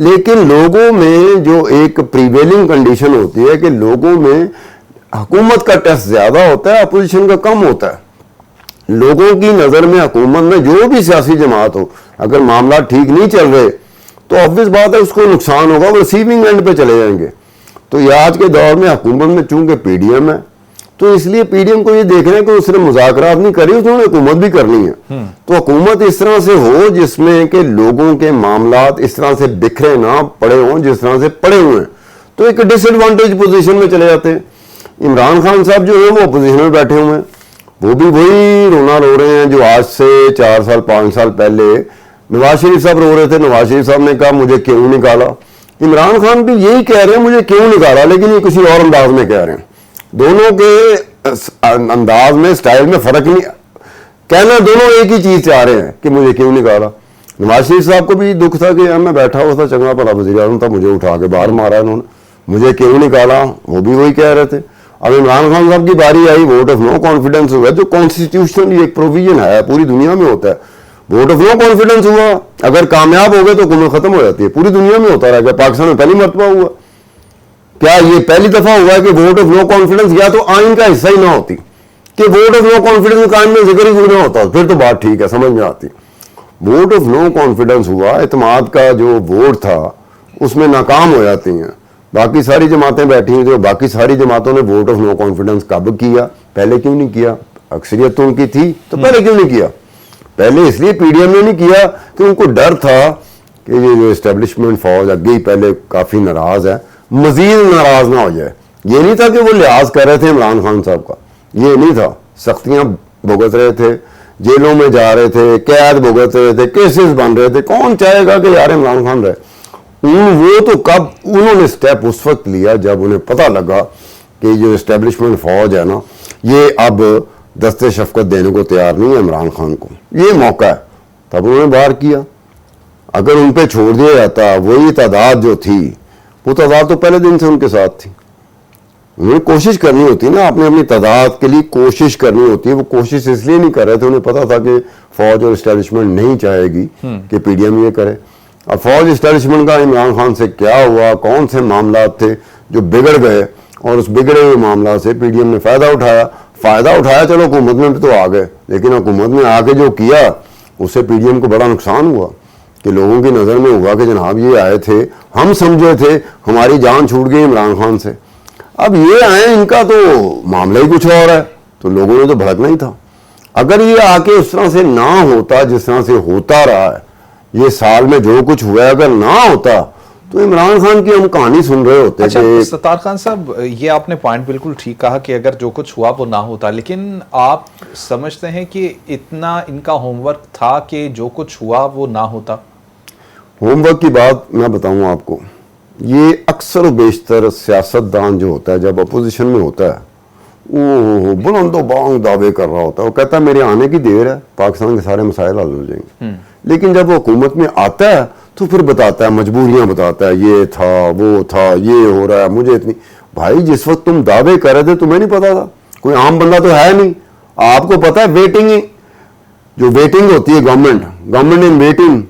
لیکن لوگوں میں جو ایک پریویلنگ کنڈیشن ہوتی ہے کہ لوگوں میں حکومت کا ٹیسٹ زیادہ ہوتا ہے, اپوزیشن کا کم ہوتا ہے. لوگوں کی نظر میں حکومت میں جو بھی سیاسی جماعت ہو, اگر معاملات ٹھیک نہیں چل رہے تو obvious بات ہے اس کو نقصان ہوگا, وہ ریسیونگ اینڈ پہ چلے جائیں گے. تو یہ آج کے دور میں حکومت میں چونکہ پی ڈی ایم ہے, تو اس لیے پی ڈی ایم کو یہ دیکھ رہے ہیں کہ اس نے مذاکرات نہیں کری, اس نے حکومت بھی کرنی ہے. تو حکومت اس طرح سے ہو جس میں کہ لوگوں کے معاملات اس طرح سے بکھرے نہ پڑے ہوں جس طرح سے پڑے ہوئے ہیں, تو ایک ڈس ایڈوانٹیج پوزیشن میں چلے جاتے ہیں. عمران خان صاحب جو ہیں وہ اپوزیشن میں بیٹھے ہوئے ہیں, وہ بھی وہی رونا رو رہے ہیں جو آج سے 4 سال 5 سال پہلے نواز شریف صاحب رو رہے تھے. نواز شریف صاحب نے کہا مجھے کیوں نکالا, عمران خان بھی یہی کہہ رہے ہیں مجھے کیوں نکالا, لیکن یہ کسی اور انداز میں کہہ رہے ہیں. دونوں کے انداز میں سٹائل میں فرق نہیں, کہنا دونوں ایک ہی چیز چاہ رہے ہیں کہ مجھے کیوں نکالا. نواز شریف صاحب کو بھی دکھ تھا کہ یار میں بیٹھا ہوا تھا, چنگا بھلا وزیر اعظم تھا, مجھے اٹھا کے باہر مارا انہوں نے, مجھے کیوں نکالا, وہ بھی وہی کہہ رہے تھے. اب عمران خان صاحب کی باری آئی, ووٹ آف نو کانفیڈنس ہوا, جو کانسٹیٹیوشنلی ایک پروویژن ہے پوری دنیا میں ہوتا ہے. ووٹ آف نو کانفیڈنس ہوا, اگر کامیاب ہو گئے تو حکومت ختم ہو جاتی ہے. پوری دنیا میں ہوتا رہا, پاکستان میں پہلی مرتبہ ہوا. کیا یہ پہلی دفعہ ہوا ہے کہ ووٹ آف نو کانفیڈنس یا تو آئین کا حصہ ہی نہ ہوتی, کہ ووٹ آف نو کانفیڈنس کا آئین میں ذکر ہی نہ ہوتا, پھر تو بات ٹھیک ہے, سمجھ میں آتی. ووٹ آف نو کانفیڈنس ہوا, اعتماد کا جو ووٹ تھا اس میں ناکام ہو جاتی ہیں. باقی ساری جماعتیں بیٹھی ہیں, جو باقی ساری جماعتوں نے ووٹ آف نو کانفیڈنس کب کیا, پہلے کیوں نہیں کیا؟ اکثریت تو ان کی تھی تو پہلے کیوں نہیں کیا؟ پہلے اس لیے پی ڈی ایم نے نہیں کیا کہ ان کو ڈر تھا کہ یہ جو اسٹیبلشمنٹ فوج اگے ہی پہلے کافی ناراض ہے, مزید ناراض نہ ہو جائے. یہ نہیں تھا کہ وہ لحاظ کر رہے تھے عمران خان صاحب کا, یہ نہیں تھا. سختیاں بھگت رہے تھے, جیلوں میں جا رہے تھے, قید بھگت رہے تھے, کیسز بن رہے تھے. کون چاہے گا کہ یار عمران خان رہے؟ وہ تو کب انہوں نے سٹیپ اس وقت لیا جب انہیں پتہ لگا کہ جو اسٹیبلشمنٹ فوج ہے نا, یہ اب دست شفقت دینے کو تیار نہیں ہے عمران خان کو, یہ موقع ہے, تب انہوں نے باہر کیا. اگر ان پہ چھوڑ دیا جاتا, وہی تعداد جو تھی, وہ تعداد تو پہلے دن سے ان کے ساتھ تھی. انہیں کوشش کرنی ہوتی نا, آپ نے اپنی تعداد کے لیے کوشش کرنی ہوتی ہے. وہ کوشش اس لیے نہیں کر رہے تھے, انہیں پتا تھا کہ فوج اور اسٹیبلشمنٹ نہیں چاہے گی کہ پی ڈی ایم یہ کرے. اب فوج اسٹیبلشمنٹ کا عمران خان سے کیا ہوا, کون سے معاملات تھے جو بگڑ گئے, اور اس بگڑے ہوئے معاملات سے پی ڈی ایم نے فائدہ اٹھایا. چلو حکومت میں بھی تو آ گئے, لیکن حکومت میں آ کے جو کیا اس سے پی ڈی ایم کو بڑا نقصان ہوا, کہ لوگوں کی نظر میں ہوا کہ جناب یہ آئے تھے, ہم سمجھے تھے ہماری جان چھوٹ گئی عمران خان سے, اب یہ آئے ان کا تو معاملہ ہی کچھ اور ہے, تو لوگوں نے تو بھڑکنا ہی تھا. اگر یہ آ کے اس طرح سے نہ ہوتا جس طرح سے ہوتا رہا ہے, یہ سال میں جو کچھ ہوا ہے, اگر نہ ہوتا تو عمران خان کی ہم کہانی سن رہے ہوتے. اچھا ستار خان صاحب, یہ آپ نے پوائنٹ بالکل ٹھیک کہا کہ اگر جو کچھ ہوا وہ نہ ہوتا, لیکن آپ سمجھتے ہیں کہ اتنا ان کا ہوم ورک تھا کہ جو کچھ ہوا وہ نہ ہوتا؟ ہوم ورک کی بات میں بتاؤں آپ کو, یہ اکثر و بیشتر سیاستدان جو ہوتا ہے جب اپوزیشن میں ہوتا ہے وہ بلند و بانگ دعوے کر رہا ہوتا ہے, وہ کہتا ہے میرے آنے کی دیر ہے, پاکستان کے سارے مسائل حل ہو جائیں گے. لیکن جب وہ حکومت میں آتا ہے تو پھر بتاتا ہے, مجبوریاں بتاتا ہے, یہ تھا وہ تھا, یہ ہو رہا ہے, مجھے اتنی. بھائی جس وقت تم دعوے کر رہے تھے تمہیں نہیں پتا تھا, کوئی عام بندہ تو ہے نہیں, آپ کو پتا ہے ویٹنگ, جو ویٹنگ ہوتی ہے گورنمنٹ ان ویٹنگ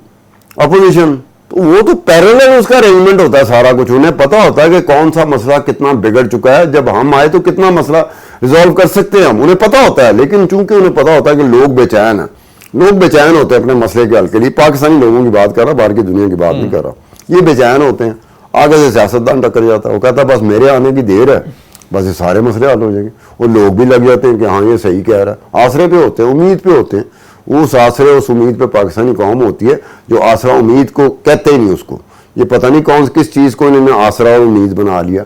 اپوزیشن, تو وہ تو پیرالل اس کا ارینجمنٹ ہوتا ہے سارا کچھ. انہیں پتا ہوتا ہے کہ کون سا مسئلہ کتنا بگڑ چکا ہے, جب ہم آئے تو کتنا مسئلہ ریزالو کر سکتے ہیں ہم, انہیں پتا ہوتا ہے. لیکن چونکہ انہیں پتا ہوتا ہے کہ لوگ بے چین ہیں, لوگ بے چین ہوتے ہیں اپنے مسئلے کے حل کے لیے. پاکستانی لوگوں کی بات کر رہا, باہر کی دنیا کی بات نہیں کر رہا. یہ بے چین ہوتے ہیں, آگے سے سیاستدان ٹکر جاتا ہے, وہ کہتا ہے بس میرے آنے کی دیر ہے, بس یہ سارے مسئلے حل ہو جائیں گے. وہ لوگ بھی لگ جاتے ہیں کہ ہاں یہ صحیح کہہ رہا ہے, آسرے پہ ہوتے ہیں, امید پہ ہوتے ہیں. اس آسرے اس امید پہ پاکستانی قوم ہوتی ہے جو آسرا امید کو کہتے ہی نہیں اس کو. یہ پتہ نہیں کس چیز کو انہوں نے آسرا اور امید بنا لیا.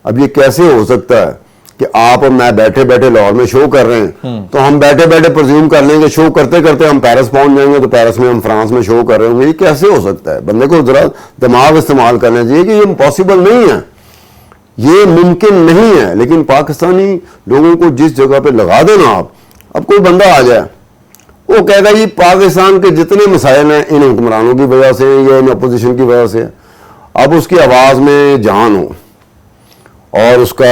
اب یہ کیسے ہو سکتا ہے کہ آپ اور میں بیٹھے بیٹھے لاہور میں شو کر رہے ہیں, تو ہم بیٹھے بیٹھے پرزیوم کر لیں گے شو کرتے کرتے ہم پیرس پہنچ جائیں گے, تو پیرس میں ہم فرانس میں شو کر رہے ہوں گے. یہ کیسے ہو سکتا ہے؟ بندے کو ذرا دماغ استعمال کرنا چاہیے کہ یہ پاسبل نہیں ہے, یہ ممکن نہیں ہے. لیکن پاکستانی لوگوں کو جس جگہ پہ لگا دینا آپ, اب کوئی بندہ آ جائے وہ کہے گا یہ پاکستان کے جتنے مسائل ہیں ان حکمرانوں کی وجہ سے یا ان اپوزیشن کی وجہ سے. اب اس کی آواز میں جان ہو اور اس کا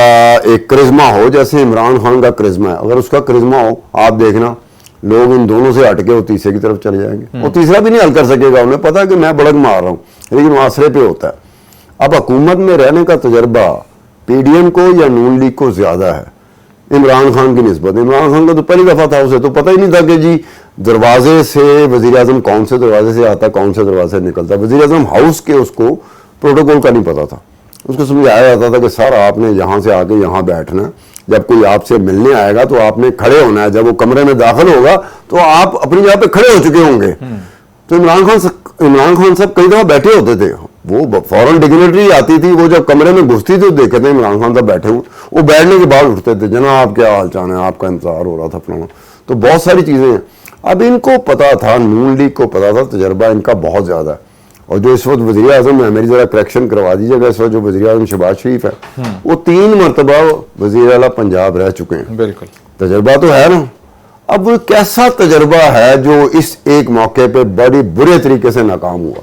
ایک کرزما ہو, جیسے عمران خان کا کرزما ہے, اگر اس کا کرزما ہو آپ دیکھنا لوگ ان دونوں سے ہٹ کے وہ تیسرے کی طرف چلے جائیں گے. وہ تیسرا بھی نہیں حل کر سکے گا, انہیں پتا کہ میں بڑک مار رہا ہوں, لیکن معاشرے پہ ہوتا ہے. اب حکومت میں رہنے کا تجربہ پی ڈی ایم کو یا نون لیگ کو زیادہ ہے عمران خان کی نسبت. عمران خان کا تو پہلی دفعہ تھا, اسے تو پتہ ہی نہیں تھا کہ جی دروازے سے وزیر اعظم کون سے دروازے سے آتا کون سے دروازے سے نکلتا. وزیر اعظم ہاؤس کے اس کو پروٹوکول کا نہیں پتا تھا. اس کو سمجھایا جاتا تھا کہ سر آپ نے یہاں سے آ کے یہاں بیٹھنا, جب کوئی آپ سے ملنے آئے گا تو آپ نے کھڑے ہونا ہے, جب وہ کمرے میں داخل ہوگا تو آپ اپنی جگہ پہ کھڑے ہو چکے ہوں گے. تو عمران خان صاحب کئی دفعہ بیٹھے ہوتے تھے, وہ فوراً ڈگنیٹری آتی تھی, وہ جب کمرے میں گھستی تھی دیکھتے تھے عمران خان صاحب بیٹھے ہوئے, وہ بیٹھنے کے بعد اٹھتے تھے, جناب کیا حال چال ہے, آپ کا انتظار ہو رہا تھا فلانا. تو بہت ساری چیزیں ہیں. اب ان کو پتا تھا, نون لیگ کو پتا تھا, تجربہ ان کا بہت زیادہ ہے. اور جو اس وقت وزیر اعظم ہے, میری ذرا کریکشن کروا دیجیے گا, اس وقت جو وزیر اعظم شہباز شریف ہے وہ 3 مرتبہ وزیر اعلیٰ پنجاب رہ چکے ہیں. بالکل تجربہ تو ہے نا. اب وہ کیسا تجربہ ہے جو اس ایک موقع پہ بڑی برے طریقے سے ناکام ہوا.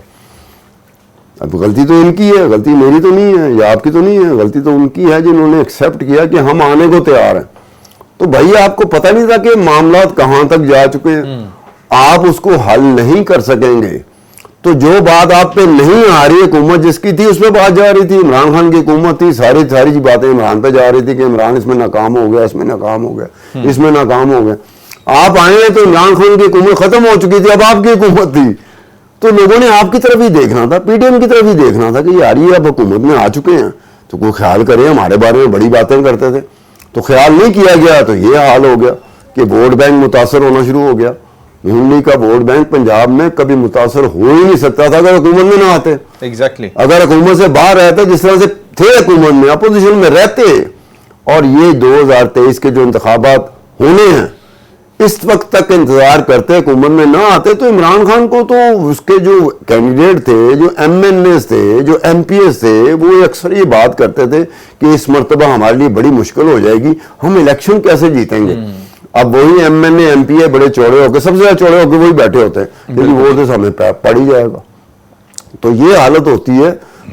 اب غلطی تو ان کی ہے, غلطی میری تو نہیں ہے یا آپ کی تو نہیں ہے, غلطی تو ان کی ہے جنہوں نے ایکسیپٹ کیا کہ ہم آنے کو تیار ہیں. تو بھائی آپ کو پتہ نہیں تھا کہ معاملات کہاں تک جا چکے ہیں, آپ اس کو حل نہیں کر سکیں گے. تو جو بات آپ پہ نہیں آ رہی, حکومت جس کی تھی اس پہ بات جا رہی تھی, عمران خان کی حکومت تھی, ساری جی باتیں عمران پہ جا رہی تھی کہ عمران اس میں ناکام ہو گیا, اس میں ناکام ہو گیا, اس میں ناکام ہو گیا. آپ آئے ہیں تو عمران خان کی حکومت ختم ہو چکی تھی, اب آپ کی حکومت تھی, تو لوگوں نے آپ کی طرف ہی دیکھنا تھا, پی ڈی ایم کی طرف ہی دیکھنا تھا کہ یار یہ اب حکومت میں آ چکے ہیں تو کوئی خیال کرے. ہمارے بارے میں بڑی باتیں کرتے تھے تو خیال نہیں کیا گیا, تو یہ حال ہو گیا کہ ووٹ بینک متاثر ہونا شروع ہو گیا. نون لیگ کا ووٹ بینک پنجاب میں کبھی متاثر ہو ہی نہیں سکتا تھا اگر حکومت میں نہ آتے. ایگزیکٹلی اگر حکومت سے باہر رہتے, جس طرح سے تھے حکومت میں, اپوزیشن میں رہتے, اور یہ 2023 کے جو انتخابات ہونے ہیں اس وقت تک انتظار کرتے, حکومت میں نہ آتے, تو عمران خان کو تو اس کے جو کینڈیڈیٹ تھے, جو ایم این ایز تھے, جو ایم پی ایس تھے, وہ اکثر یہ بات کرتے تھے کہ اس مرتبہ ہمارے لیے بڑی مشکل ہو جائے گی, ہم الیکشن کیسے جیتیں گے. اب وہی M N A M P A بڑے چوڑے ہو کے, سب سے زیادہ چوڑے ہو کے وہی بیٹھے ہوتے ہیں کہ وہ تو ہمیں پڑ ہی جائے گا. تو یہ حالت ہوتی ہے.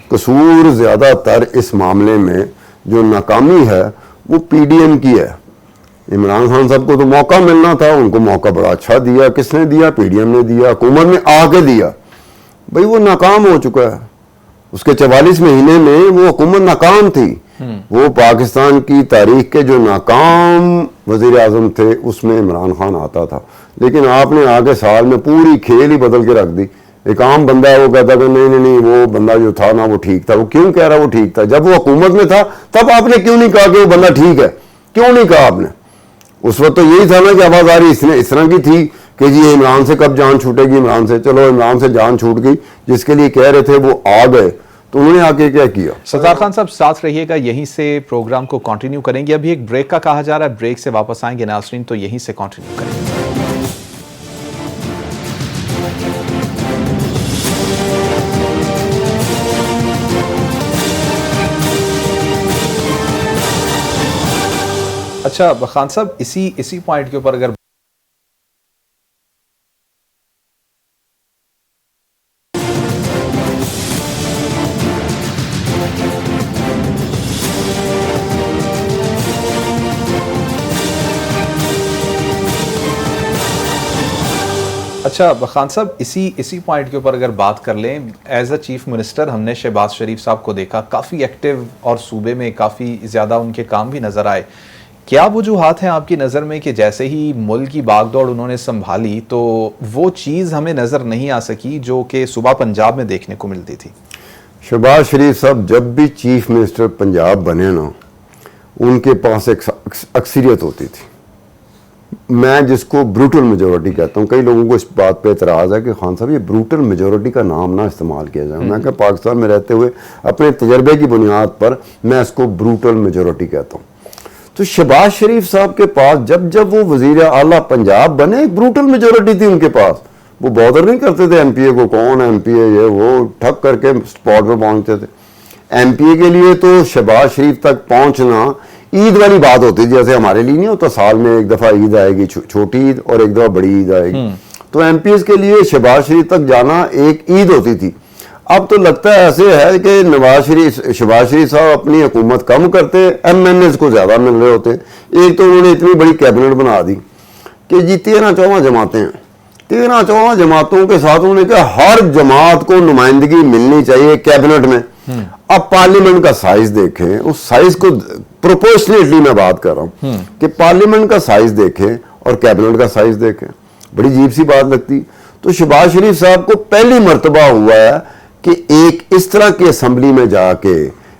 قصور زیادہ تر اس معاملے میں جو ناکامی ہے وہ پی ڈی ایم کی ہے. عمران خان صاحب کو تو موقع ملنا تھا, ان کو موقع بڑا اچھا دیا. کس نے دیا؟ پی ڈی ایم نے دیا, حکومت میں آ کے دیا. بھئی وہ ناکام ہو چکا ہے. اس کے 44 مہینے میں وہ حکومت ناکام تھی. وہ پاکستان کی تاریخ کے جو ناکام وزیر اعظم تھے اس میں عمران خان آتا تھا. لیکن آپ نے آگے سال میں پوری کھیل ہی بدل کے رکھ دی. ایک عام بندہ ہے وہ کہتا کہ نہیں وہ بندہ جو تھا نا وہ ٹھیک تھا. وہ کیوں کہہ رہا وہ ٹھیک تھا؟ جب وہ حکومت میں تھا تب آپ نے کیوں نہیں کہا کہ وہ بندہ ٹھیک ہے؟ کیوں نہیں کہا آپ نے؟ اس وقت تو یہی تھا نا کہ آواز آ رہی اس طرح کی تھی کہ جی عمران سے کب جان چھوٹے گی عمران سے. چلو عمران سے جان چھوٹ گئی, جس کے لیے کہہ رہے تھے وہ آ گئے. تو انہوں نے آ کے کیا کیا؟ ستار خان صاحب ساتھ رہیے گا, یہیں سے پروگرام کو کنٹینیو کریں گے. ابھی ایک بریک کا کہا جا رہا ہے, بریک سے واپس آئیں گے ناظرین تو یہیں سے کنٹینیو کریں گے. اچھا خان صاحب, اسی پوائنٹ کے اوپر اگر اچھا خان صاحب اسی پوائنٹ کے اوپر اگر بات کر لیں, ایز اے چیف منسٹر ہم نے شہباز شریف صاحب کو دیکھا کافی ایکٹیو اور صوبے میں کافی زیادہ ان کے کام بھی نظر آئے. کیا وجوہات ہیں آپ کی نظر میں کہ جیسے ہی ملک کی باغ دوڑ انہوں نے سنبھالی تو وہ چیز ہمیں نظر نہیں آ سکی جو کہ صوبہ پنجاب میں دیکھنے کو ملتی تھی؟ شہباز شریف صاحب جب بھی چیف منسٹر پنجاب بنے نا, ان کے پاس ایک اکثریت ہوتی تھی. میں جس کو بروٹل میجورٹی کہتا ہوں, کئی لوگوں کو اس بات پہ اعتراض ہے کہ خان صاحب یہ بروٹل میجورٹی کا نام نہ استعمال کیا جائے. میں کہ پاکستان میں رہتے ہوئے اپنے تجربے کی بنیاد پر میں اس کو بروٹل میجورٹی کہتا ہوں. تو شہباز شریف صاحب کے پاس جب وہ وزیر اعلیٰ پنجاب بنے, ایک بروٹل میجورٹی تھی ان کے پاس. وہ بادر نہیں کرتے تھے ایم پی اے کو, کون ایم پی اے, یہ وہ ٹھک کر کے اسپاٹ پہ پہنچتے تھے. ایم پی اے کے لیے تو شہباز شریف تک پہنچنا عید والی بات ہوتی تھی, جیسے ہمارے لیے نہیں ہوتا سال میں ایک دفعہ عید آئے گی, چھوٹی عید, اور ایک دفعہ بڑی عید آئے گی. تو ایم پی ایس کے لیے شہباز شریف تک جانا ایک عید ہوتی تھی. اب تو لگتا ہے ایسے ہے کہ شہباز شریف صاحب اپنی حکومت کم کرتے, ایم این ایز کو زیادہ مل رہے ہوتے. ایک تو انہوں نے اتنی بڑی کیبنٹ بنا دی کہ جی 13-14 جماعتیں ہیں, 13-14 جماعتوں کے ساتھ انہوں نے کہا ہر جماعت کو نمائندگی ملنی چاہیے کیبنٹ میں. اب پارلیمنٹ کا سائز دیکھیں, اس سائز کو پروپورشنیٹلی میں بات کر رہا ہوں کہ پارلیمنٹ کا سائز دیکھیں اور کیبنٹ کا سائز دیکھیں, بڑی عجیب سی بات لگتی. تو شہباز شریف صاحب کو پہلی مرتبہ ہوا ہے کہ ایک اس طرح کی اسمبلی میں جا کے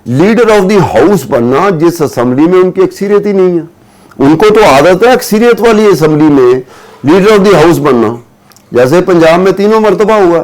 لیڈر آف دی ہاؤس بننا جس اسمبلی میں ان کی اکثریت ہی نہیں ہے. ان کو تو عادت ہے اکثریت والی اسمبلی میں لیڈر آف دی ہاؤس بننا, جیسے پنجاب میں 3 مرتبہ ہوا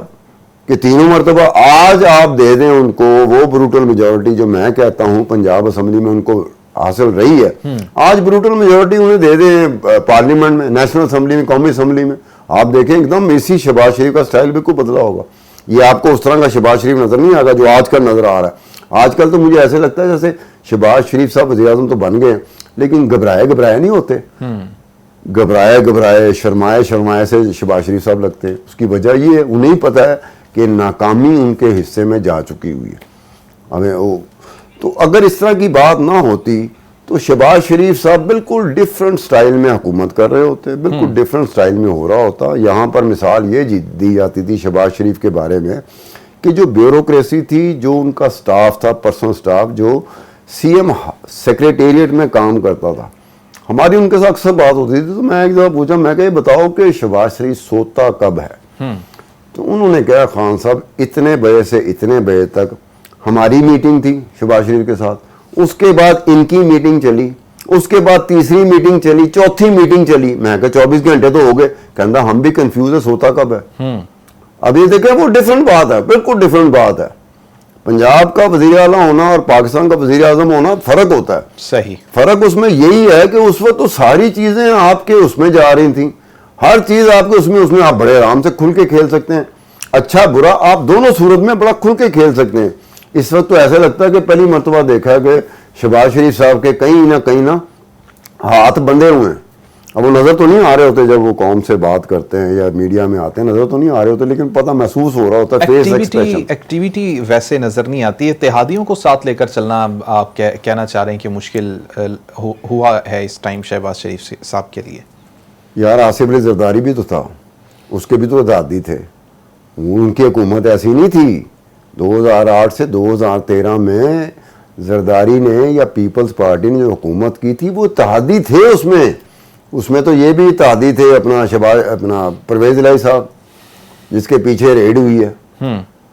کہ 3 مرتبہ. آج آپ دے دیں ان کو وہ بروٹل میجورٹی جو میں کہتا ہوں پنجاب اسمبلی میں ان کو حاصل رہی ہے, آج بروٹل میجورٹی انہیں دے دیں پارلیمنٹ میں, نیشنل اسمبلی میں, قومی اسمبلی میں, آپ دیکھیں ایک دم اسی شہباز شریف کا سٹائل بالکل بدلا ہوگا. یہ آپ کو اس طرح کا شہباز شریف نظر نہیں آگا جو آج کل نظر آ رہا ہے. آج کل تو مجھے ایسے لگتا ہے جیسے شہباز شریف صاحب وزیر اعظم تو بن گئے لیکن گھبرائے نہیں ہوتے, گھبرائے شرمائے سے شہباز شریف صاحب لگتے ہیں. اس کی وجہ یہ انہیں پتہ ہے کہ ناکامی ان کے حصے میں جا چکی ہوئی ہے. ہمیں تو اگر اس طرح کی بات نہ ہوتی تو شہباز شریف صاحب بالکل ڈیفرنٹ سٹائل میں حکومت کر رہے ہوتے, بالکل ڈیفرنٹ سٹائل میں ہو رہا ہوتا. یہاں پر مثال یہ دی جاتی تھی شہباز شریف کے بارے میں کہ جو بیوروکریسی تھی, جو ان کا سٹاف تھا, پرسنل سٹاف جو سی ایم سیکریٹریٹ میں کام کرتا تھا, ہماری ان کے ساتھ اکثر بات ہوتی تھی. تو میں ایک دفعہ پوچھا, میں کہ یہ بتاؤ کہ شہباز شریف سوتا کب ہے؟ تو انہوں نے کہا خان صاحب اتنے بجے سے اتنے بجے تک ہماری میٹنگ تھی شہباز شریف کے ساتھ, اس کے بعد ان کی میٹنگ چلی, اس کے بعد تیسری میٹنگ چلی, چوتھی میٹنگ چلی. میں کہا 24 گھنٹے تو ہو گئے. کہنا ہم بھی کنفیوز ہے سوتا کب ہے. اب یہ دیکھیں وہ ڈیفرنٹ بات ہے, بالکل ڈیفرنٹ بات ہے. پنجاب کا وزیر اعلیٰ ہونا اور پاکستان کا وزیر اعظم ہونا فرق ہوتا ہے. صحیح. فرق اس میں یہی ہے کہ اس وقت تو ساری چیزیں آپ کے اس میں جا رہی تھیں, ہر چیز آپ کے اس میں آپ بڑے آرام سے کھل کے کھیل سکتے ہیں. اچھا برا آپ دونوں صورت میں بڑا کھل کے کھیل سکتے ہیں. اس وقت تو ایسا لگتا ہے کہ پہلی مرتبہ دیکھا ہے کہ شہباز شریف صاحب کے کہیں نہ ہاتھ بندھے ہوئے ہیں. اب وہ نظر تو نہیں آ رہے ہوتے جب وہ قوم سے بات کرتے ہیں یا میڈیا میں آتے ہیں, نظر تو نہیں آ رہے ہوتے لیکن پتہ محسوس ہو رہا ہوتا ہے. فیس ایکسپریشن ایکٹیویٹی ویسے نظر نہیں آتی. اتحادیوں کو ساتھ لے کر چلنا آپ کہنا چاہ رہے ہیں کہ مشکل ہوا ہے اس ٹائم شہباز شریف صاحب کے لیے؟ یار آصف علی زرداری بھی تو تھا, اس کے بھی تو اتحادی تھے. ان کی حکومت ایسی نہیں تھی. 2008 سے 2013 میں زرداری نے یا پیپلز پارٹی نے جو حکومت کی تھی وہ اتحادی تھے. اس میں تو یہ بھی اتحادی تھے اپنا پرویز الہی صاحب جس کے پیچھے ریڈ ہوئی ہے.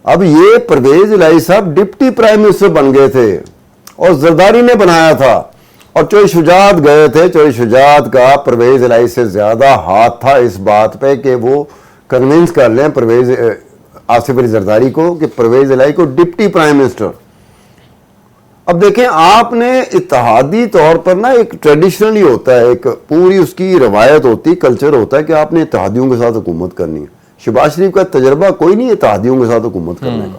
اب یہ پرویز الہی صاحب ڈپٹی پرائم منسٹر بن گئے تھے اور زرداری نے بنایا تھا, اور چوہی شجاعت گئے تھے. چوہی شجاعت کا پرویز الہی سے زیادہ ہاتھ تھا اس بات پہ کہ وہ کنونس کر لیں پرویز آصف علی زرداری کو کہ پرویز الہی کو ڈپٹی پرائم منسٹر. اب دیکھیں آپ نے اتحادی طور پر نا ایک ٹریڈیشنلی ہوتا ہے, ایک پوری اس کی روایت ہوتی, کلچر ہوتا ہے کہ آپ نے اتحادیوں کے ساتھ حکومت کرنی ہے. شہباز شریف کا تجربہ کوئی نہیں اتحادیوں کے ساتھ حکومت کرنے کا.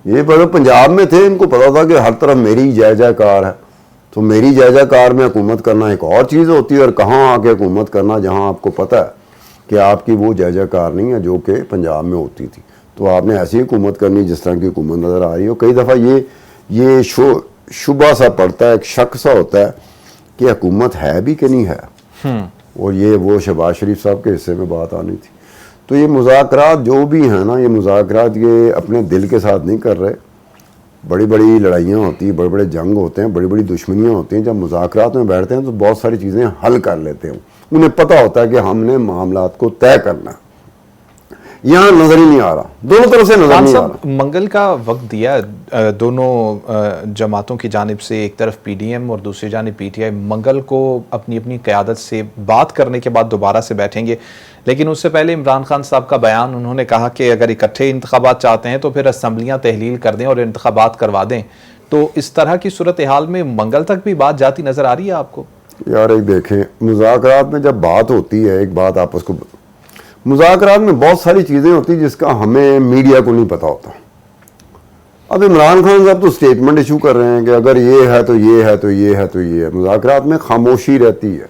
یہ بڑے پنجاب میں تھے, ان کو پتا تھا کہ ہر طرف میری جے جے کار ہے, تو میری جے جے کار میں حکومت کرنا ایک اور چیز ہوتی ہے, اور کہاں آ کے حکومت کرنا جہاں آپ کو پتہ ہے کہ آپ کی وہ جے جے کار نہیں ہے جو کہ پنجاب میں ہوتی تھی. تو آپ نے ایسی حکومت کرنی جس طرح کی حکومت نظر آ رہی ہو. کئی دفعہ یہ شبہ سا پڑتا ہے, ایک شک سا ہوتا ہے کہ حکومت ہے بھی کہ نہیں ہے, اور یہ وہ شہباز شریف صاحب کے حصے میں بات آنی تھی. تو یہ مذاکرات جو بھی ہیں نا, یہ مذاکرات یہ اپنے دل کے ساتھ نہیں کر رہے. بڑی بڑی لڑائیاں ہوتی ہیں, بڑے بڑے جنگ ہوتے ہیں, بڑی بڑی دشمنیاں ہوتی ہیں. جب مذاکرات میں بیٹھتے ہیں تو بہت ساری چیزیں حل کر لیتے ہیں. انہیں پتہ ہوتا ہے کہ ہم نے معاملات کو طے کرنا. یہاں نظر ہی نہیں آ رہا, دونوں طرف سے نظر نہیں آ رہا. منگل کا وقت دیا دونوں جماعتوں کی جانب سے, ایک طرف پی ڈی ایم اور دوسری جانب پی ٹی آئی. منگل کو اپنی قیادت سے بات کرنے کے بعد دوبارہ سے بیٹھیں گے, لیکن اس سے پہلے عمران خان صاحب کا بیان, انہوں نے کہا کہ اگر اکٹھے انتخابات چاہتے ہیں تو پھر اسمبلیاں تحلیل کر دیں اور انتخابات کروا دیں. تو اس طرح کی صورتحال میں منگل تک بھی بات جاتی نظر آ رہی ہے آپ کو؟ یار ایک دیکھیں, مذاکرات میں جب بات ہوتی ہے, ایک بات آپس کو, مذاکرات میں بہت ساری چیزیں ہوتی جس کا ہمیں میڈیا کو نہیں پتا ہوتا. اب عمران خان صاحب تو اسٹیٹمنٹ ایشو کر رہے ہیں کہ اگر یہ ہے تو یہ ہے تو یہ ہے تو یہ ہے. مذاکرات میں خاموشی رہتی ہے.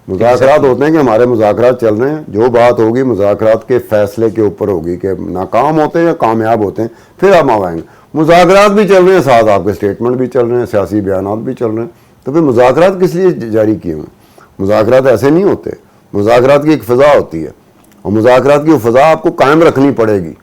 مذاکرات ہوتے ہیں کہ ہمارے مذاکرات چل رہے ہیں, جو بات ہوگی مذاکرات کے فیصلے کے اوپر ہوگی کہ ناکام ہوتے ہیں یا کامیاب ہوتے ہیں, پھر آپ آوائیں گے. مذاکرات بھی چل رہے ہیں, ساتھ آپ کے اسٹیٹمنٹ بھی چل رہے ہیں, سیاسی بیانات بھی چل رہے ہیں. تو پھر مذاکرات کس لیے جاری کیے ہوئے؟ مذاکرات ایسے نہیں ہوتے. مذاکرات کی ایک فضا ہوتی ہے. اور مذاکرات کی فضا آپ کو قائم رکھنی پڑے گی.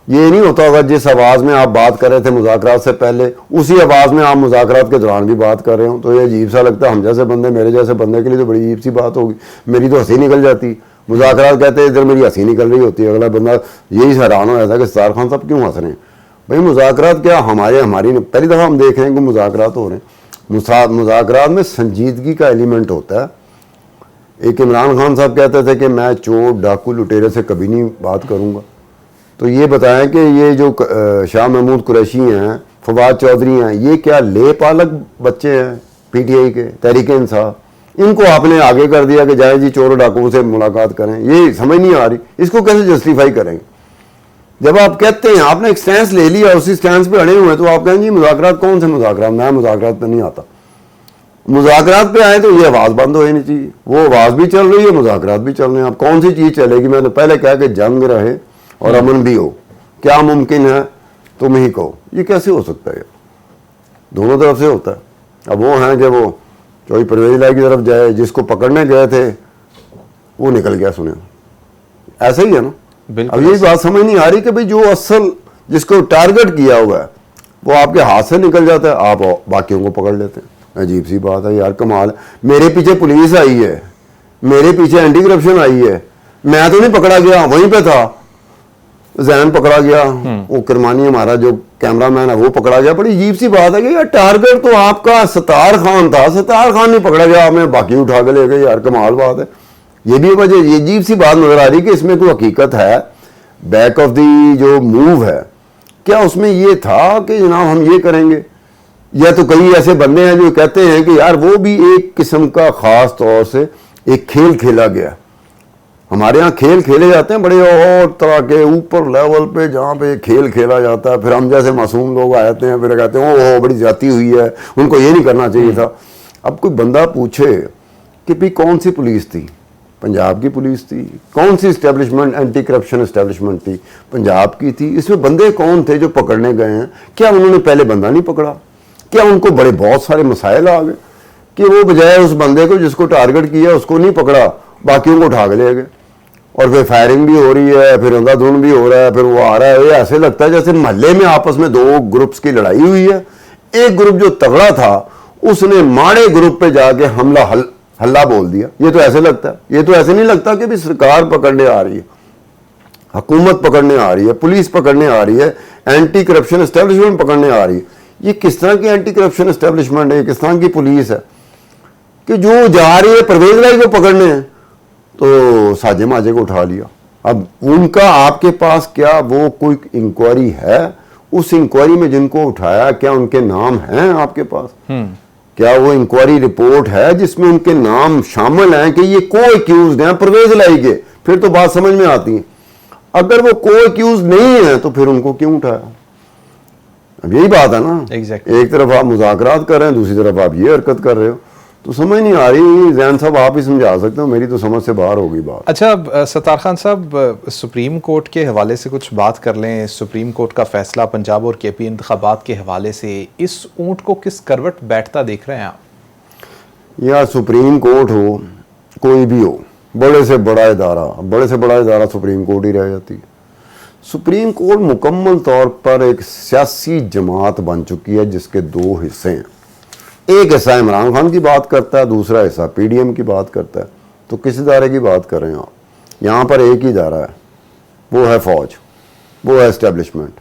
یہ نہیں ہوتا ہوگا جس آواز میں آپ بات کر رہے تھے مذاکرات سے پہلے اسی آواز میں آپ مذاکرات کے دوران بھی بات کر رہے ہوں, تو یہ عجیب سا لگتا ہے. ہم جیسے بندے, میرے جیسے بندے کے لیے تو بڑی عجیب سی بات ہوگی. میری تو ہنسی نکل جاتی. مذاکرات کہتے ہیں ادھر میری ہنسی نکل رہی ہوتی ہے, اگلا بندہ یہی حیران ہو جاتا ہے کہ ستار خان صاحب کیوں ہنس رہے ہیں. بھائی مذاکرات کیا ہماری پہلی دفعہ ہم دیکھ رہے ہیں کہ مذاکرات ہو رہے ہیں. مذاکرات میں سنجیدگی کا ایلیمنٹ ہوتا ہے. ایک عمران خان صاحب کہتے تھے کہ میں چور ڈاکو لٹیرے سے کبھی نہیں بات کروں گا. تو یہ بتائیں کہ یہ جو شاہ محمود قریشی ہیں, فواد چودھری ہیں, یہ کیا لے پالک بچے ہیں پی ٹی آئی کے, تحریک انصاف, ان کو آپ نے آگے کر دیا کہ جائیں جی چور ڈاکوؤں سے ملاقات کریں. یہ سمجھ نہیں آ رہی, اس کو کیسے جسٹیفائی کریں گے. جب آپ کہتے ہیں آپ نے ایک سٹینس لے لیا, اسی سٹینس پہ اڑے ہوئے ہیں, تو آپ کہیں جی مذاکرات کون سے مذاکرات, میں مذاکرات پہ نہیں آتا. مذاکرات پہ آئے تو یہ آواز بند ہو جانی چاہیے. وہ آواز بھی چل رہی ہے, مذاکرات بھی چل رہے ہیں. اب کون سی چیز چلے گی. میں نے پہلے کہا کہ جنگ رہے اور امن بھی ہو. کیا ممکن ہے تم ہی کہو. یہ کیسے ہو سکتا ہے. دونوں طرف سے ہوتا ہے. اب وہ ہیں کہ وہ چوہی پرویز الہی کی طرف جائے, جس کو پکڑنے گئے تھے وہ نکل گیا. سنے ایسا ہی ہے نا. اب یہی بات سمجھ نہیں آ رہی کہ بھئی جو اصل جس کو ٹارگٹ کیا ہوا ہے وہ آپ کے ہاتھ سے نکل جاتا ہے, آپ باقیوں کو پکڑ لیتے ہیں. عجیب سی بات ہے یار, کمال ہے. میرے پیچھے پولیس آئی ہے, میرے پیچھے اینٹی کرپشن آئی ہے, میں تو نہیں پکڑا گیا, وہیں پہ تھا. زین پکڑا گیا, وہ کرمانی ہمارا جو کیمرہ مین ہے وہ پکڑا گیا. بڑی عجیب سی بات ہے کہ یار ٹارگٹ تو آپ کا ستار خان تھا, ستار خان نہیں پکڑا گیا, آپ نے باقی اٹھا کے لے گئے. یار کمال بات ہے. یہ بھی وجہ, یہ عجیب سی بات نظر آ رہی کہ اس میں کوئی حقیقت ہے. بیک آف دی جو موو ہے, کیا اس میں یہ تھا کہ جناب ہم یہ کریں گے, یا تو کئی ایسے بندے ہیں جو کہتے ہیں کہ یار وہ بھی ایک قسم کا خاص طور سے ایک کھیل کھیلا گیا. ہمارے ہاں کھیل کھیلے جاتے ہیں بڑے اور طرح کے اوپر لیول پہ, جہاں پہ کھیل کھیلا جاتا ہے. پھر ہم جیسے معصوم لوگ آتے ہیں, پھر کہتے ہیں اوہ بڑی زیادتی ہوئی ہے, ان کو یہ نہیں کرنا چاہیے تھا. اب کوئی بندہ پوچھے کہ بھی کون سی پولیس تھی, پنجاب کی پولیس تھی. کون سی اسٹیبلشمنٹ, اینٹی کرپشن اسٹیبلشمنٹ تھی, پنجاب کی تھی. اس میں بندے کون تھے جو پکڑنے گئے ہیں. کیا انہوں نے پہلے بندہ نہیں پکڑا, کیا ان کو بڑے بہت سارے مسائل آ گئے کہ وہ بجائے اس بندے کو جس کو ٹارگٹ کیا اس کو نہیں پکڑا, باقیوں کو اٹھا کے لے گئے. اور پھر فائرنگ بھی ہو رہی ہے, پھر اندھا دھند بھی ہو رہا ہے, پھر وہ آ رہا ہے. یہ ایسے لگتا ہے جیسے محلے میں آپس میں دو گروپس کی لڑائی ہوئی ہے. ایک گروپ جو تگڑا تھا اس نے ماڑے گروپ پہ جا کے ہلہ بول دیا. یہ تو ایسے لگتا ہے. یہ تو ایسے نہیں لگتا کہ بھی سرکار پکڑنے آ رہی ہے, حکومت پکڑنے آ رہی ہے, پولیس پکڑنے آ رہی ہے, اینٹی کرپشن اسٹیبلشمنٹ پکڑنے آ رہی ہے. یہ کس طرح کی اینٹی کرپشن اسٹیبلشمنٹ ہے, کس طرح کی پولیس ہے کہ جو جا رہی ہے پرویز الہی کو پکڑنے ہیں تو ساجے ماجے کو اٹھا لیا. اب ان کا آپ کے پاس کیا وہ کوئی انکوائری ہے؟ اس انکوائری میں جن کو اٹھایا کیا ان کے نام ہیں آپ کے پاس؟ کیا وہ انکوائری رپورٹ ہے جس میں ان کے نام شامل ہیں کہ یہ کو ایکیوزڈ ہیں پرویز الہی کے؟ پھر تو بات سمجھ میں آتی ہے. اگر وہ کو ایکیوزڈ نہیں ہیں تو پھر ان کو کیوں اٹھایا؟ اب یہی بات ہے نا. ایک طرف آپ مذاکرات کر رہے ہیں, دوسری طرف آپ یہ حرکت کر رہے ہو, تو سمجھ نہیں آ رہی. زین صاحب آپ ہی سمجھا سکتے ہو, میری تو سمجھ سے باہر ہوگی بات. اچھا ستار خان صاحب, سپریم کورٹ کے حوالے سے کچھ بات کر لیں. سپریم کورٹ کا فیصلہ پنجاب اور کے پی انتخابات کے حوالے سے اس اونٹ کو کس کروٹ بیٹھتا دیکھ رہے ہیں آپ؟ یا سپریم کورٹ ہو, کوئی بھی ہو, بڑے سے بڑا ادارہ سپریم کورٹ ہی رہ جاتی ہے. سپریم کورٹ مکمل طور پر ایک سیاسی جماعت بن چکی ہے جس کے دو حصے ہیں. ایک حصہ عمران خان کی بات کرتا ہے, دوسرا حصہ پی ڈی ایم کی بات کرتا ہے. تو کس ادارے کی بات کر رہے ہیں آپ؟ یہاں پر ایک ہی ادارہ ہے, وہ ہے فوج, وہ ہے اسٹیبلشمنٹ.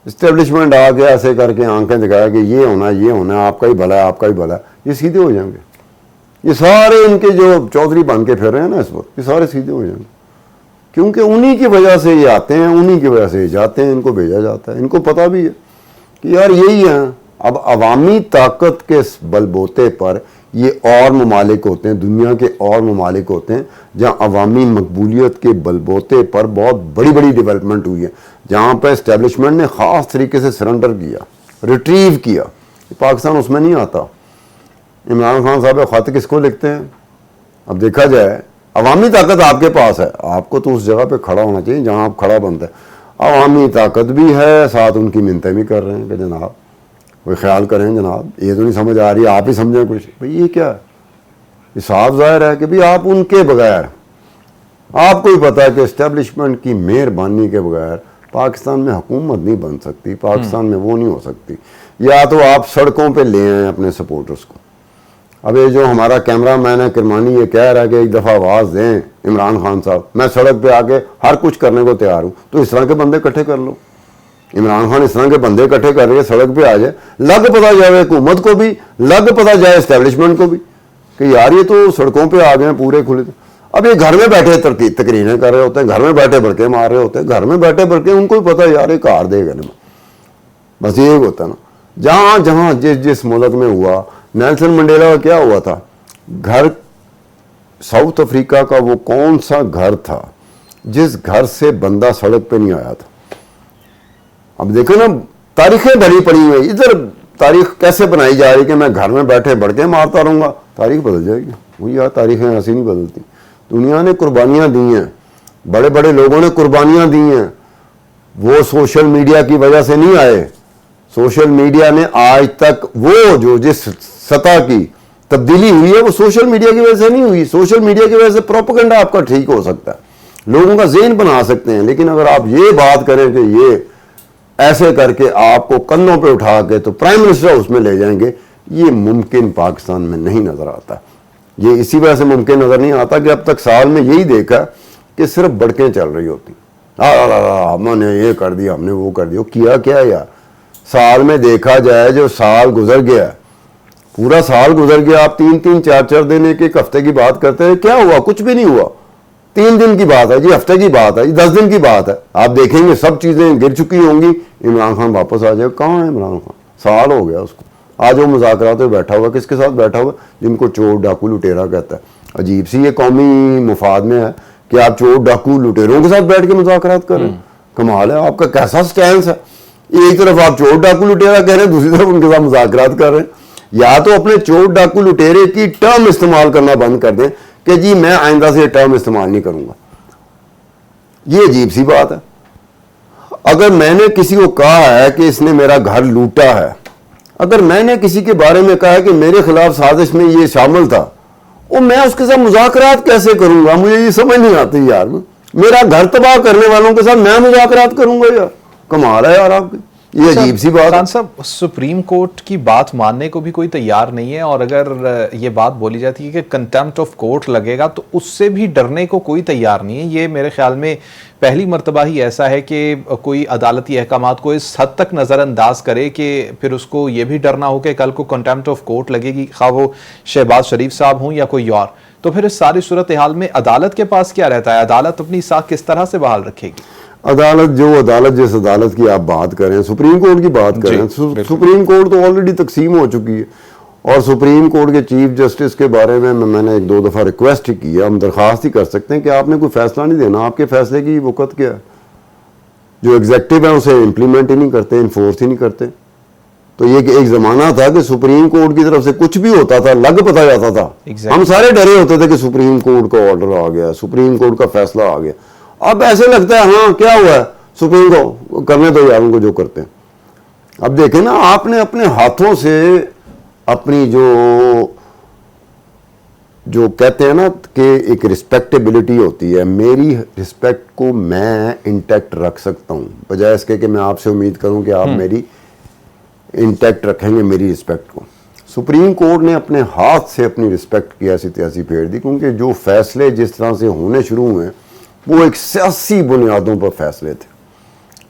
اسٹیبلشمنٹ آ کے ایسے کر کے آنکھیں دکھایا کہ یہ ہونا ہے, آپ کا ہی بھلا ہے, آپ کا ہی بھلا ہے. یہ سیدھے ہو جائیں گے. یہ سارے ان کے جو چودھری بن کے پھر رہے ہیں نا اس وقت, یہ سارے سیدھے ہو جائیں گے. کیونکہ انہی کی وجہ سے یہ آتے ہیں, انہی کی وجہ سے یہ جاتے ہیں, ان کو بھیجا جاتا ہے. ان کو پتہ بھی ہے کہ یار یہی ہیں. اب عوامی طاقت کے بل بوتے پر یہ اور ممالک ہوتے ہیں, دنیا کے اور ممالک ہوتے ہیں جہاں عوامی مقبولیت کے بل بوتے پر بہت بڑی بڑی ڈیولپمنٹ ہوئی ہے, جہاں پہ اسٹیبلشمنٹ نے خاص طریقے سے سرنڈر کیا, ریٹریو کیا. پاکستان اس میں نہیں آتا. عمران خان صاحب خط کس کو لکھتے ہیں؟ اب دیکھا جائے, عوامی طاقت آپ کے پاس ہے, آپ کو تو اس جگہ پہ کھڑا ہونا چاہیے جہاں آپ کھڑا بنتے ہیں. عوامی طاقت بھی ہے, ساتھ ان کی منتیں بھی کر رہے ہیں کہ جناب کوئی خیال کریں, جناب یہ تو نہیں سمجھ آ رہی, آپ ہی سمجھیں کچھ. بھئی یہ کیا ہے؟ یہ صاف ظاہر ہے کہ بھی آپ ان کے بغیر آپ کو ہی پتا ہے کہ اسٹیبلشمنٹ کی مہربانی کے بغیر پاکستان میں حکومت نہیں بن سکتی، پاکستان میں وہ نہیں ہو سکتی. یا تو آپ سڑکوں پہ لے آئیں اپنے سپورٹرز کو. اب یہ جو ہمارا کیمرہ مین ہے کرمانی یہ کہہ رہا ہے کہ ایک دفعہ آواز دیں عمران خان صاحب، میں سڑک پہ آ کے ہر کچھ کرنے کو تیار ہوں، تو اس طرح کے بندے اکٹھے کر لو. عمران خان اس طرح کے بندے اکٹھے کر رہے ہیں، سڑک پہ آ جائے، لگ پتہ جائے حکومت کو بھی، لگ پتہ جائے اسٹیبلشمنٹ کو بھی کہ یار یہ تو سڑکوں پہ آ گئے ہیں پورے کھلے. اب یہ گھر میں بیٹھے تقریریں کر رہے ہوتے ہیں، گھر میں بیٹھے بڑکے مار رہے ہوتے ہیں، گھر میں بیٹھے بڑکے ان کو بھی پتہ یار یہ کار دے گا نا. بس یہ ہوتا نا جہاں جہاں جس ملک میں ہوا. نیلسن منڈیلا کا کیا ہوا تھا؟ گھر ساؤتھ افریقہ کا وہ کون سا گھر تھا جس گھر سے بندہ سڑک پہ نہیں آیا تھا؟ اب دیکھو نا تاریخیں بھری پڑی ہوئی، ادھر تاریخ کیسے بنائی جا رہی کہ میں گھر میں بیٹھے بڑکے مارتا رہوں گا. تاریخ بدل جائے گی. وہ یار تاریخیں ایسی نہیں بدلتی. دنیا نے قربانیاں دی ہیں، بڑے بڑے لوگوں نے قربانیاں دی ہیں. وہ سوشل میڈیا کی وجہ سے نہیں آئے. سوشل میڈیا نے آج تک وہ جو جس سطح کی تبدیلی ہوئی ہے وہ سوشل میڈیا کی وجہ سے نہیں ہوئی. سوشل میڈیا کی وجہ سے پروپیگنڈا آپ کا ٹھیک ہو سکتا ہے، لوگوں کا ذہن بنا سکتے ہیں، لیکن اگر آپ یہ بات کریں کہ یہ ایسے کر کے آپ کو کندھوں پہ اٹھا کے تو پرائم منسٹر ہاؤس میں لے جائیں گے، یہ ممکن پاکستان میں نہیں نظر آتا. یہ اسی وجہ سے ممکن نظر نہیں آتا کہ اب تک سال میں یہی دیکھا کہ صرف بڑکیں چل رہی ہوتی. ہم نے یہ کر دیا، ہم نے وہ کر دیا. کیا کیا یار؟ سال میں دیکھا جائے جو سال گزر گیا، پورا سال گزر گیا، آپ 3 4 دن ایک ہفتے کی بات کرتے ہیں، کیا ہوا؟ کچھ بھی نہیں ہوا. 3 دن کی بات ہے جی، ہفتے کی بات ہے جی، 10 دن کی بات ہے. آپ دیکھیں گے سب چیزیں گر چکی ہوں گی. عمران خان واپس آ جائے. کہاں ہے عمران خان؟ سال ہو گیا اس کو. آج وہ مذاکرات میں بیٹھا ہوا، کس کے ساتھ بیٹھا ہوا؟ جن کو چور ڈاکو لٹیرا کہتا ہے. عجیب سی یہ قومی مفاد میں ہے کہ آپ چور ڈاکو لٹیروں کے ساتھ بیٹھ کے مذاکرات کر رہے ہیں. کمال ہے آپ کا کیسا سٹینس ہے. ایک طرف آپ چور ڈاکو لٹیرا کہہ رہے ہیں، دوسری طرف ان کے ساتھ مذاکرات کر رہے ہیں. یا تو اپنے چور ڈاکو لٹیرے کی ٹرم استعمال کرنا بند کر دیں کہ جی میں آئندہ سے یہ ٹرم استعمال نہیں کروں گا. یہ عجیب سی بات ہے. اگر میں نے کسی کو کہا ہے کہ اس نے میرا گھر لوٹا ہے، اگر میں نے کسی کے بارے میں کہا ہے کہ میرے خلاف سازش میں یہ شامل تھا، اور میں اس کے ساتھ مذاکرات کیسے کروں گا؟ مجھے یہ سمجھ نہیں آتی یار. میرا گھر تباہ کرنے والوں کے ساتھ میں مذاکرات کروں گا یار؟ کمال ہے یار آپ کی. یہ عجیب سی بات. خان صاحب سپریم کورٹ کی بات ماننے کو بھی کوئی تیار نہیں ہے، اور اگر یہ بات بولی جاتی ہے کہ کنٹیمپٹ آف کورٹ لگے گا تو اس سے بھی ڈرنے کو کوئی تیار نہیں ہے. یہ میرے خیال میں پہلی مرتبہ ہی ایسا ہے کہ کوئی عدالتی احکامات کو اس حد تک نظر انداز کرے کہ پھر اس کو یہ بھی ڈرنا ہو کہ کل کو کنٹیمپٹ آف کورٹ لگے گی، خواہ وہ شہباز شریف صاحب ہوں یا کوئی اور. تو پھر اس ساری صورتحال میں عدالت کے پاس کیا رہتا ہے؟ عدالت اپنی ساکھ کس طرح سے بحال رکھے گی؟ عدالت جس عدالت کی آپ بات کریں، سپریم کورٹ کی بات کریں، سپریم کورٹ تو آلریڈی تقسیم ہو چکی ہے. اور سپریم کورٹ کے چیف جسٹس کے بارے میں نے 1 2 دفعہ ریکویسٹ کی ہے، ہم درخواست ہی کر سکتے ہیں کہ آپ نے کوئی فیصلہ نہیں دینا. آپ کے فیصلے کی وقت کیا ہے؟ جو ایگزیکٹو ہے اسے امپلیمنٹ ہی نہیں کرتے، انفورس ہی نہیں کرتے. تو یہ کہ ایک زمانہ تھا کہ سپریم کورٹ کی طرف سے کچھ بھی ہوتا تھا لگ پتہ جاتا تھا. ہم سارے ڈرے ہوتے تھے کہ سپریم کورٹ کا آرڈر آ گیا، سپریم کورٹ کا فیصلہ آ گیا. اب ایسے لگتا ہے ہاں کیا ہوا ہے، سپریم کو کرنے دو یار ان کو جو کرتے ہیں. اب دیکھیں نا، آپ نے اپنے ہاتھوں سے اپنی جو کہتے ہیں نا کہ ایک رسپیکٹیبلٹی ہوتی ہے، میری رسپیکٹ کو میں انٹیکٹ رکھ سکتا ہوں، بجائے اس کے کہ میں آپ سے امید کروں کہ آپ میری انٹیکٹ رکھیں گے میری رسپیکٹ کو. سپریم کورٹ نے اپنے ہاتھ سے اپنی رسپیکٹ کی ایسی تیسی پھیر دی، کیونکہ جو فیصلے جس طرح سے ہونے شروع ہوئے وہ ایک سیاسی بنیادوں پر فیصلے تھے.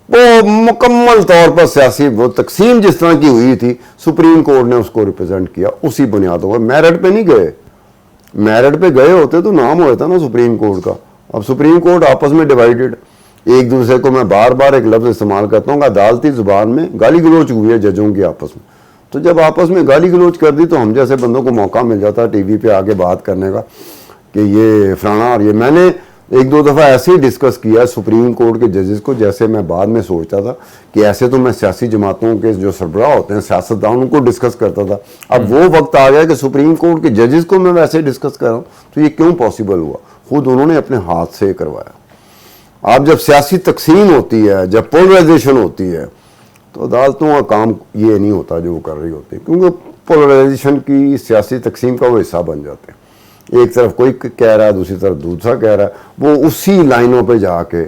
وہ مکمل طور پر سیاسی، وہ تقسیم جس طرح کی ہوئی تھی سپریم کورٹ نے اس کو ریپرزینٹ کیا اسی بنیادوں پر. میرٹ پہ نہیں گئے. میرٹ پہ گئے ہوتے تو نام ہوتا نا سپریم کورٹ کا. اب سپریم کورٹ آپس میں ڈیوائیڈڈ. ایک دوسرے کو میں بار بار ایک لفظ استعمال کرتا ہوں کہ عدالتی زبان میں گالی گلوچ ہوئی ہے ججوں کی آپس میں. تو جب آپس میں گالی گلوچ کر دی تو ہم جیسے بندوں کو موقع مل جاتا ٹی وی پہ آ کے بات کرنے کا کہ یہ فلانا اور یہ. میں نے 1 2 دفعہ ایسے ہی ڈسکس کیا سپریم کورٹ کے ججز کو، جیسے میں بعد میں سوچتا تھا کہ ایسے تو میں سیاسی جماعتوں کے جو سربراہ ہوتے ہیں سیاستدان ان کو ڈسکس کرتا تھا. اب وہ وقت آ گیا کہ سپریم کورٹ کے ججز کو میں ویسے ڈسکس کر رہا ہوں. تو یہ کیوں پاسبل ہوا؟ خود انہوں نے اپنے ہاتھ سے کروایا. آپ جب سیاسی تقسیم ہوتی ہے، جب پولرائزیشن ہوتی ہے، تو عدالتوں کا کام یہ نہیں ہوتا جو وہ کر رہی ہوتی ہے، کیونکہ پولرائزیشن کی سیاسی تقسیم کا وہ حصہ بن جاتے ہیں. ایک طرف کوئی کہہ رہا ہے دوسری طرف دوسرا کہہ رہا ہے, وہ اسی لائنوں پہ جا کے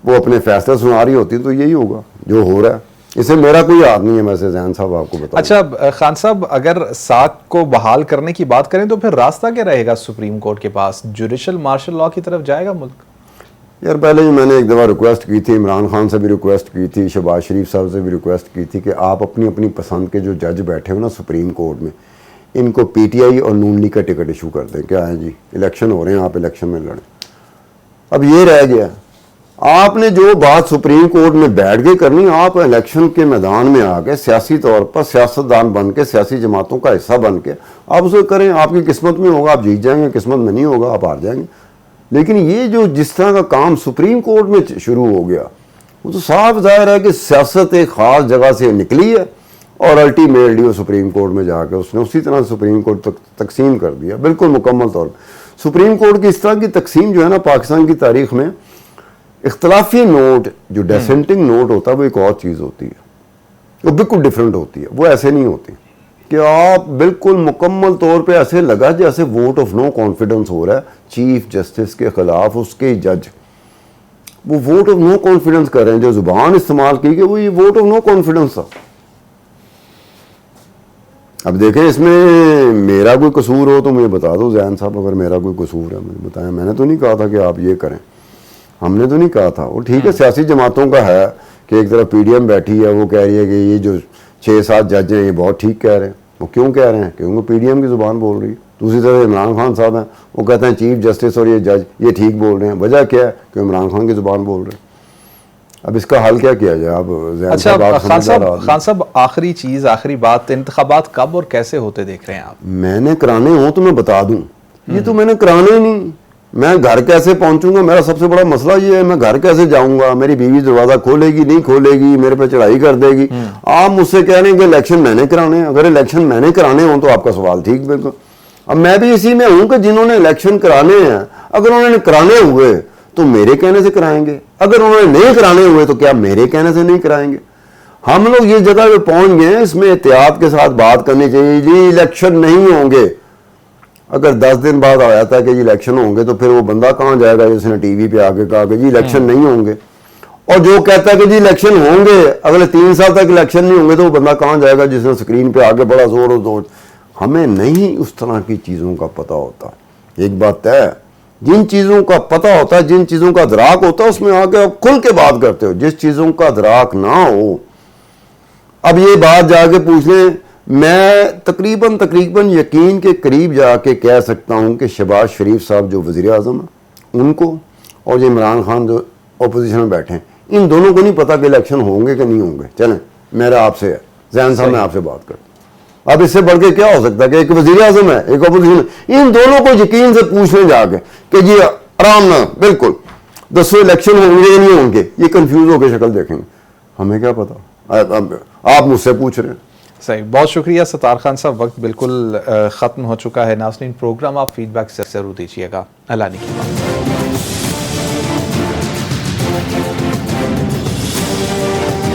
وہ اپنے فیصلے سنا رہی ہوتی, تو یہی ہوگا جو ہو رہا ہے. اسے میرا کوئی یاد نہیں ہے, میں سے ذہن صاحب آپ کو بتاؤں. اچھا خان صاحب, اگر ساکھ کو بحال کرنے کی بات کریں تو پھر راستہ کیا رہے گا سپریم کورٹ کے پاس؟ جوڈیشل مارشل لاء کی طرف جائے گا ملک؟ یار پہلے ہی میں نے ایک دفعہ ریکویسٹ کی تھی, عمران خان سے بھی ریکویسٹ کی تھی, شہباز شریف صاحب سے بھی ریکویسٹ کی تھی کہ آپ اپنی اپنی پسند کے جو جج بیٹھے ہو نا سپریم کورٹ میں, ان کو پی ٹی آئی اور نون لیگ کا ٹکٹ ایشو کر دیں. کیا ہے جی, الیکشن ہو رہے ہیں, آپ الیکشن میں لڑیں. اب یہ رہ گیا, آپ نے جو بات سپریم کورٹ میں بیٹھ کے کرنی, آپ الیکشن کے میدان میں آ کے سیاسی طور پر سیاستدان بن کے, سیاسی جماعتوں کا حصہ بن کے آپ اسے کریں. آپ کی قسمت میں ہوگا آپ جیت جائیں گے, قسمت میں نہیں ہوگا آپ ہار جائیں گے. لیکن یہ جو جس طرح کا کام سپریم کورٹ میں شروع ہو گیا, وہ تو صاف ظاہر ہے کہ سیاست ایک خاص جگہ سے نکلی ہے اور الٹیمیٹلی وہ سپریم کورٹ میں جا کے اس نے اسی طرح سپریم کورٹ تک تقسیم کر دیا, بالکل مکمل طور پر. سپریم کورٹ کی اس طرح کی تقسیم جو ہے نا پاکستان کی تاریخ میں, اختلافی نوٹ جو ڈیسنٹنگ نوٹ ہوتا ہے وہ ایک اور چیز ہوتی ہے, وہ بالکل ڈیفرنٹ ہوتی ہے. وہ ایسے نہیں ہوتی کہ آپ بالکل مکمل طور پہ ایسے لگا جیسے ووٹ آف نو کانفیڈنس ہو رہا ہے چیف جسٹس کے خلاف اس کے جج. وہ ووٹ آف نو کانفیڈنس کر رہے ہیں, جو زبان استعمال کی کہ وہ یہ ووٹ آف نو کانفیڈنس تھا. اب دیکھیں اس میں میرا کوئی قصور ہو تو مجھے بتا دو ذہن صاحب, اگر میرا کوئی قصور ہے مجھے بتائیں. میں نے تو نہیں کہا تھا کہ آپ یہ کریں, ہم نے تو نہیں کہا تھا. وہ ٹھیک ہے سیاسی جماعتوں کا ہے کہ ایک طرف پی ڈی ایم بیٹھی ہے, وہ کہہ رہی ہے کہ یہ جو 6-7 جج ہیں یہ بہت ٹھیک کہہ رہے ہیں. وہ کیوں کہہ رہے ہیں؟ کیونکہ پی ڈی ایم کی زبان بول رہی ہے. دوسری طرف عمران خان صاحب ہیں, وہ کہتے ہیں چیف جسٹس اور یہ جج یہ ٹھیک بول رہے ہیں. وجہ کیا ہے کہ عمران خان کی زبان بول رہے ہیں. اب اس کا حل کیا کیا جائے؟ اب اچھا خان صاحب, آخری چیز, آخری بات, انتخابات کب اور کیسے ہوتے دیکھ رہے ہیں آپ؟ میں نے کرانے ہوں تو میں بتا دوں, یہ تو میں نے کرانے ہی نہیں. میں گھر کیسے پہنچوں گا؟ میرا سب سے بڑا مسئلہ یہ ہے, میں گھر کیسے جاؤں گا؟ میری بیوی دروازہ کھولے گی نہیں کھولے گی, میرے پہ چڑھائی کر دے گی. آپ مجھ سے کہہ رہے ہیں کہ الیکشن میں نے کرانے ہیں. اگر الیکشن میں نے کرانے ہوں تو آپ کا سوال ٹھیک بالکل. اب میں بھی اسی میں ہوں کہ جنہوں نے الیکشن کرانے ہیں, اگر انہوں نے کرانے ہوئے تو میرے کہنے سے کرائیں گے, اگر انہوں نے نہیں کرانے ہوئے تو کیا میرے کہنے سے نہیں کرائیں گے؟ ہم لوگ یہ جگہ پہ پہنچ گئے ہیں, اس میں احتیاط کے ساتھ بات کرنی چاہیے. جی الیکشن نہیں ہوں گے, اگر 10 دن بعد آ جاتا ہے کہ جی الیکشن ہوں گے تو پھر وہ بندہ کہاں جائے گا جس نے ٹی وی پہ آ کے کہا کہ جی الیکشن نہیں ہوں گے, اور جو کہتا ہے کہ جی الیکشن ہوں گے اگلے 3 سال تک الیکشن نہیں ہوں گے, تو وہ بندہ کہاں جائے گا جس نے اسکرین پہ آ کے بڑا زور و زور. ہمیں نہیں اس طرح کی چیزوں کا پتہ ہوتا. ایک بات طے ہے, جن چیزوں کا پتہ ہوتا ہے, جن چیزوں کا ادراک ہوتا ہے, اس میں آ کے آپ کھل کے بات کرتے ہو. جس چیزوں کا ادراک نہ ہو, اب یہ بات جا کے پوچھ لیں, میں تقریباً یقین کے قریب جا کے کہہ سکتا ہوں کہ شہباز شریف صاحب جو وزیر اعظم ہیں ان کو, اور جو عمران خان جو اپوزیشن میں بیٹھے ہیں, ان دونوں کو نہیں پتا کہ الیکشن ہوں گے کہ نہیں ہوں گے. چلیں میرا آپ سے ہے ذہن صاحب, میں آپ سے بات کرتا ہوں. اب اس سے بڑھ کے کیا ہو سکتا ہے کہ ایک وزیر اعظم ہے ایک اپوزیشن, ان دونوں کو یقین سے پوچھ لیں جا کے کہ جی آرام نہ بالکل دسو الیکشن ہوں گے یا نہیں ہوں گے, یہ کنفیوز ہو کے شکل دیکھیں گے. ہمیں کیا پتا, آپ مجھ سے پوچھ رہے ہیں. صحیح, بہت شکریہ ستار خان صاحب. وقت بالکل ختم ہو چکا ہے. ناظرین پروگرام آپ فیڈ بیک ضرور دیجیے گا. اللہ نے کی بات.